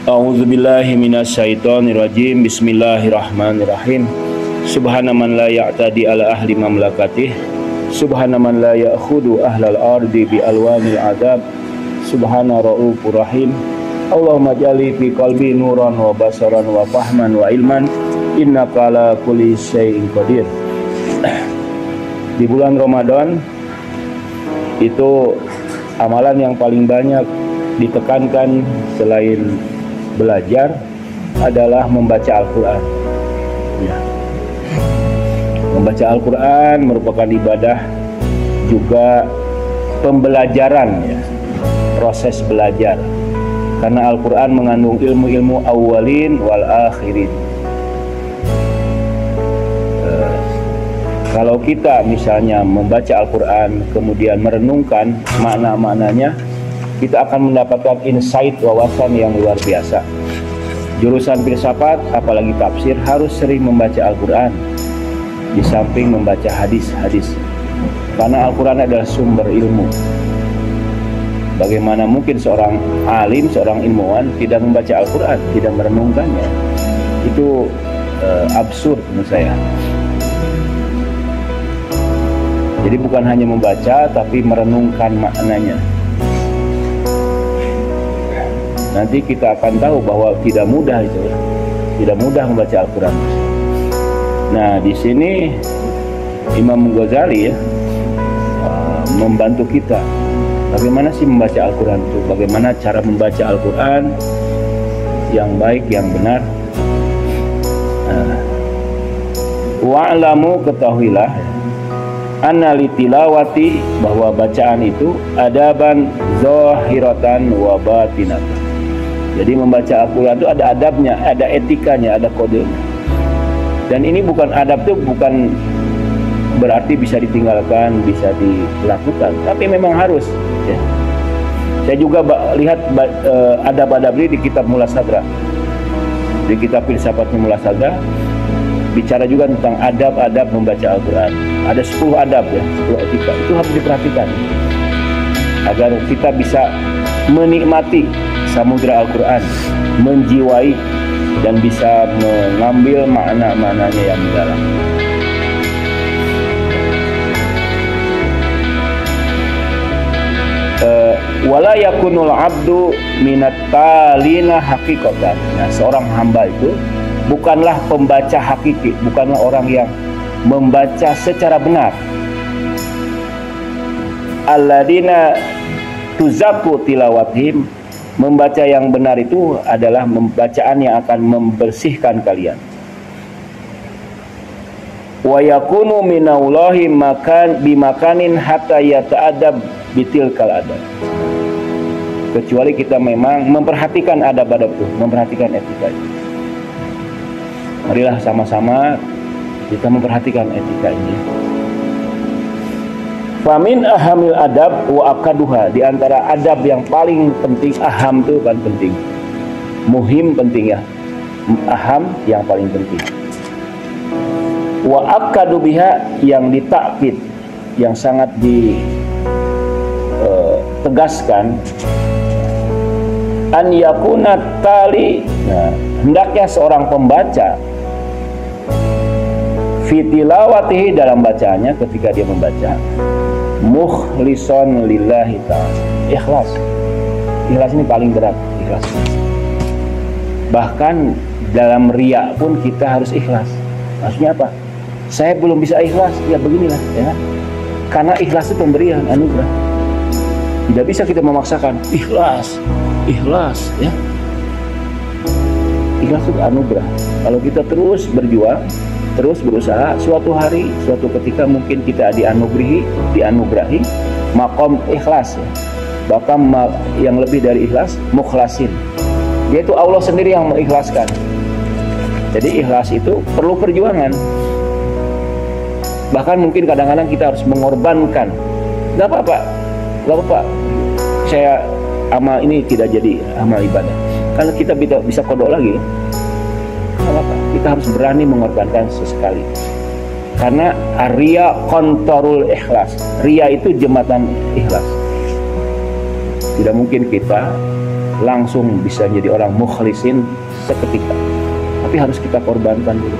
A'udzubillahi minasyaitonirrajim. Bismillahirrahmanirrahim. Subhana man la ya'tadi ala ahli mamlakatih. Subhana man la ya'khudu ahlal ardi bi alwanil adab. Subhana ra'ufur rahim. Allahumma jali fi qalbi nuran wa basaran wa fahman wa ilman. Innaka ala kulli syai'in qadir. Di bulan Ramadan itu amalan yang paling banyak ditekankan selain belajar adalah membaca Al-Quran. Ya. Membaca Al-Quran merupakan ibadah juga pembelajaran, ya. Proses belajar. Karena Al-Quran mengandung ilmu-ilmu awalin wal akhirin. Kalau kita misalnya membaca Al-Quran kemudian merenungkan makna-maknanya, kita akan mendapatkan insight, wawasan yang luar biasa. Jurusan filsafat apalagi tafsir harus sering membaca Al-Quran di samping membaca hadis-hadis, karena Al-Quran adalah sumber ilmu. Bagaimana mungkin seorang alim, seorang ilmuwan tidak membaca Al-Quran, tidak merenungkannya? Itu absurd menurut saya. Jadi bukan hanya membaca tapi merenungkan maknanya. Nanti kita akan tahu bahwa tidak mudah itu, ya. Tidak mudah membaca Al-Quran. Nah, di sini Imam Ghazali, ya, membantu kita. Bagaimana sih membaca Al-Quran itu? Bagaimana cara membaca Al-Quran yang baik, yang benar? Wa'lamu, ketahuilah, anna litilawati, bahwa bacaan itu adaban zahiratan wa batinatan. Jadi membaca Al-Quran itu ada adabnya, ada etikanya, ada kodenya. Dan ini bukan adab itu bukan berarti bisa ditinggalkan, bisa dilakukan, tapi memang harus, ya. Saya juga lihat adab-adab ini di kitab Mullah Sadra, di kitab filsafatnya Mullah Sadra, bicara juga tentang adab-adab membaca Al-Quran. Ada 10 adab, ya, 10 etika. Itu harus diperhatikan agar kita bisa menikmati samudra Al-Quran, menjiwai dan bisa mengambil makna-maknanya yang mendalam. Wala yakunul abdu minat talina haqiqatan. Nah, seorang hamba itu bukanlah pembaca hakiki, bukanlah orang yang membaca secara benar. Alladina tuzaku tilawatihim, membaca yang benar itu adalah bacaan yang akan membersihkan kalian. Wa yakunu minallahi makan bimakanin hatta yata'adab bitilkal adab. Kecuali kita memang memperhatikan adab-adab itu, memperhatikan etika itu. Marilah sama-sama kita memperhatikan etika ini. Famin ahamil adab wa akaduha, di antara adab yang paling penting, aham itu kan penting, muhim penting, ya, aham yang paling penting. Wa akadu biha, yang ditakkid, yang sangat ditegaskan. An yakuna tali, nah, hendaknya seorang pembaca fitilawatihi, dalam bacaannya ketika dia membaca, mukhlison lillahi ta'ala, ikhlas. Ikhlas ini paling berat, ikhlas. Bahkan dalam riya pun kita harus ikhlas. Maksudnya apa? Saya belum bisa ikhlas, ya beginilah, ya. Karena ikhlas itu pemberian, anugerah. Tidak bisa kita memaksakan ikhlas, ikhlas, ya. Ikhlas itu anugerah. Kalau kita terus berjuang, terus berusaha, suatu hari, suatu ketika mungkin kita dianugerahi makom ikhlas, ya. Bahkan yang lebih dari ikhlas, mukhlasin, yaitu Allah sendiri yang mengikhlaskan. Jadi ikhlas itu perlu perjuangan. Bahkan mungkin kadang-kadang kita harus mengorbankan. Gak apa-apa, gak apa-apa, saya amal ini tidak jadi amal ibadah, karena kita bisa kodok lagi. Gak apa-apa, kita harus berani mengorbankan sesekali. Karena riya kontorul ikhlas, riya itu jembatan ikhlas. Tidak mungkin kita langsung bisa jadi orang mukhlisin seketika. Tapi harus kita korbankan dulu.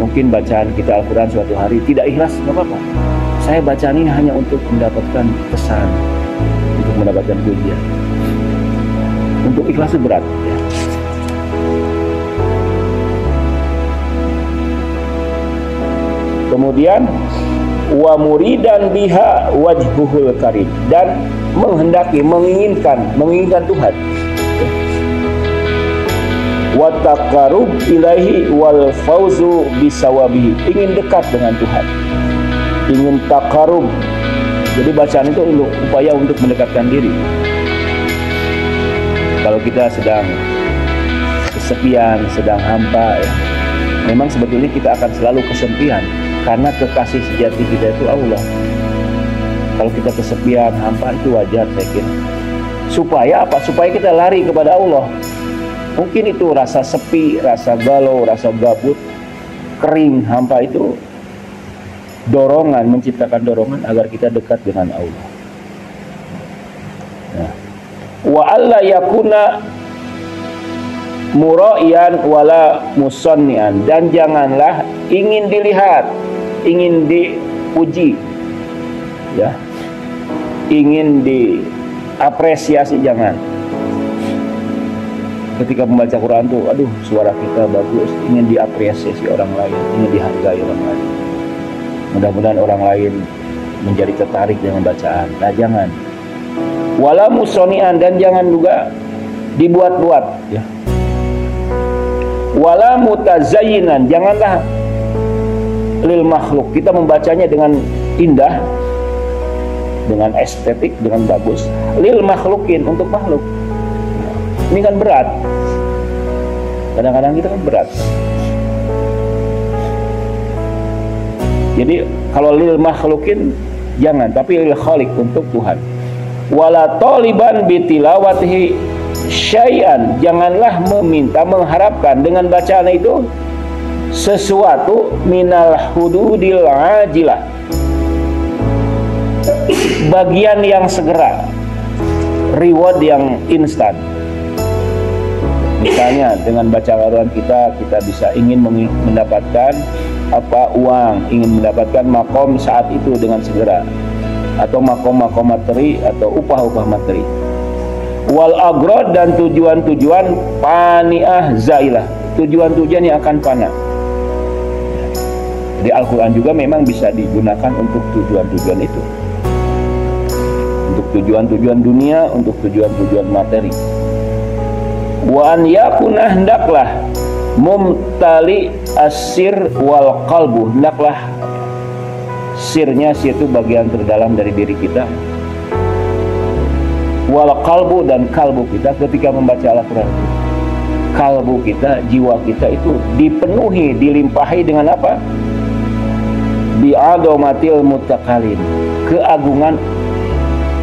Mungkin bacaan kita Al-Quran suatu hari tidak ikhlas, nggak apa-apa. Saya bacaan ini hanya untuk mendapatkan kesan, untuk mendapatkan pujian. Untuk ikhlas itu berat, ya. Kemudian wa muridan biha wajhuhul karim, dan menghendaki, menginginkan Tuhan. Wa taqarrub ilaihi wal fauzu bisawabihi, ingin dekat dengan Tuhan, ingin taqarrub. Jadi bacaan itu untuk upaya untuk mendekatkan diri. Kalau kita sedang kesepian, sedang hampa, ya, memang sebetulnya kita akan selalu kesepian karena kekasih sejati kita itu Allah. Kalau kita kesepian, hampa, itu wajar saya kira. Supaya apa? Supaya kita lari kepada Allah. Mungkin itu rasa sepi, rasa galau, rasa gabut, kering, hampa itu dorongan, menciptakan dorongan agar kita dekat dengan Allah. Nah, wa alla yakuna mura'iyan wala musannian, dan janganlah ingin dilihat, ingin dipuji, ya, ingin diapresiasi, jangan. Ketika membaca Quran tuh, aduh suara kita bagus, ingin diapresiasi orang lain, ingin dihargai orang lain. Mudah-mudahan orang lain menjadi tertarik dengan bacaan. Nah, jangan. Wala musonian, dan jangan juga dibuat-buat, ya. Wala mutazayyinan, janganlah lil makhluk, kita membacanya dengan indah, dengan estetik, dengan bagus. Lil makhlukin, untuk makhluk. Ini kan berat. Kadang-kadang kita kan berat. Jadi kalau lil makhlukin jangan, tapi lil khaliq, untuk Tuhan. Wala taliban bitilawatihi syai'an, janganlah meminta, mengharapkan dengan bacaan itu sesuatu minal hududil ajilah, bagian yang segera, reward yang instan. Misalnya dengan baca Al-Quran kita bisa ingin mendapatkan uang, ingin mendapatkan makom saat itu dengan segera, atau makom materi, atau upah materi. Wal agrod, dan tujuan-tujuan paniah zailah, tujuan-tujuan yang akan fana. Jadi Al-Quran juga memang bisa digunakan untuk tujuan-tujuan itu, untuk tujuan-tujuan dunia, untuk tujuan-tujuan materi. Wa an yakuna, hendaklah mumtali asir wal qalbu, hendaklah sirnya, sir itu bagian terdalam dari diri kita, wal qalbu, dan kalbu kita ketika membaca Al-Quran. Kalbu kita, jiwa kita itu dipenuhi, dilimpahi dengan apa? Bi'adomatil mutakalim, keagungan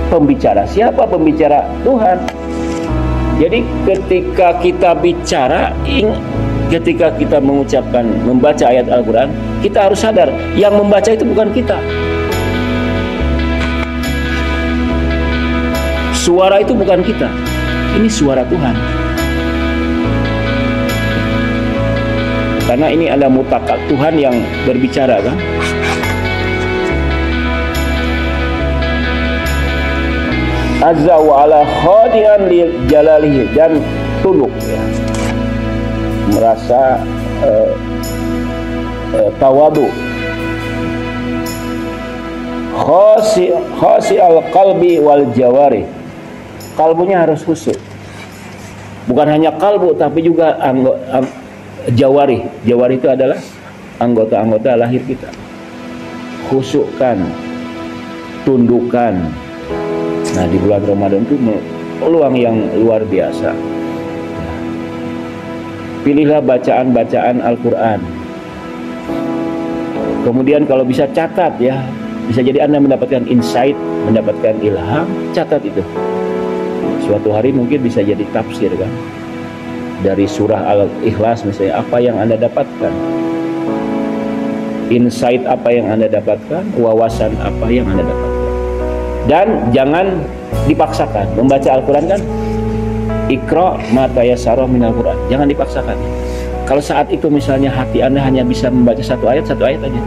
pembicara. Siapa pembicara? Tuhan. Jadi ketika kita bicara, ketika kita mengucapkan, membaca ayat Al-Quran, kita harus sadar yang membaca itu bukan kita. Suara itu bukan kita, ini suara Tuhan. Karena ini ada mutakal, Tuhan yang berbicara, kan? Azza wa ala khadian li jalalihi, dan tunduk, ya, merasa tawadu. Khasi al qalbi wal jawari, kalbunya harus khusyuk. Bukan hanya kalbu, tapi juga jawari. Jawari itu adalah anggota-anggota lahir kita. Khusyukkan, tundukkan. Nah, di bulan Ramadan itu peluang yang luar biasa. Pilihlah bacaan-bacaan Al-Quran. Kemudian kalau bisa catat, ya, bisa jadi Anda mendapatkan insight, mendapatkan ilham, catat itu. Suatu hari mungkin bisa jadi tafsir, kan? Dari surah Al-Ikhlas misalnya, apa yang Anda dapatkan, insight apa yang Anda dapatkan, wawasan apa yang Anda dapatkan. Dan jangan dipaksakan. Membaca Al-Quran kan Iqra ma tayassara minal Qur'an. Jangan dipaksakan. Kalau saat itu misalnya hati Anda hanya bisa membaca satu ayat aja.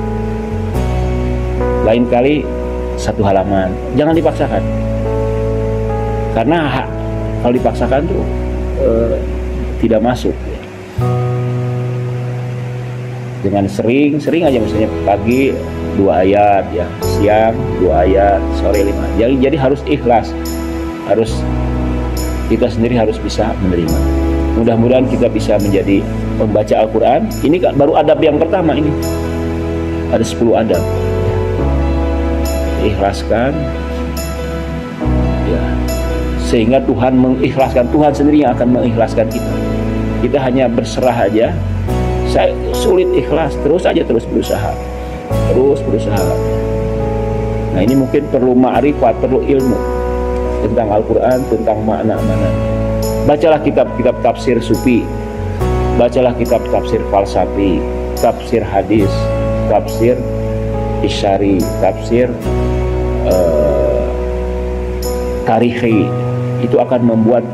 Lain kali satu halaman. Jangan dipaksakan. Karena kalau dipaksakan tuh tidak masuk. Dengan sering aja, misalnya pagi 2 ayat, ya siang 2 ayat, sore 5. Jadi harus ikhlas, harus kita sendiri harus bisa menerima. Mudah-mudahan kita bisa menjadi pembaca Al-Quran. Ini baru adab yang pertama ini. Ada 10 adab. Ikhlaskan, ya, sehingga Tuhan mengikhlaskan, Tuhan sendiri yang akan mengikhlaskan kita. Kita hanya berserah aja. Saya sulit ikhlas, terus berusaha. Nah, ini mungkin perlu ma'rifat, perlu ilmu tentang Al-Quran, tentang makna-makna. Bacalah kitab-kitab tafsir sufi, bacalah kitab tafsir falsafi, tafsir hadis, tafsir isyari, tafsir tarihi. Itu akan membuat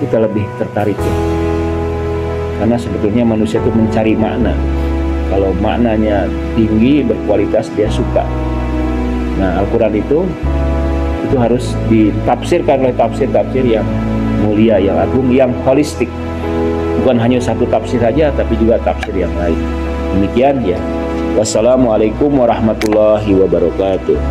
kita lebih tertarik, ya. Karena sebetulnya manusia itu mencari makna. Kalau maknanya tinggi, berkualitas, dia suka. Nah, Al-Quran itu harus ditafsirkan oleh tafsir-tafsir yang mulia, yang agung, yang holistik. Bukan hanya satu tafsir saja, tapi juga tafsir yang lain. Demikian, ya. Wassalamualaikum warahmatullahi wabarakatuh.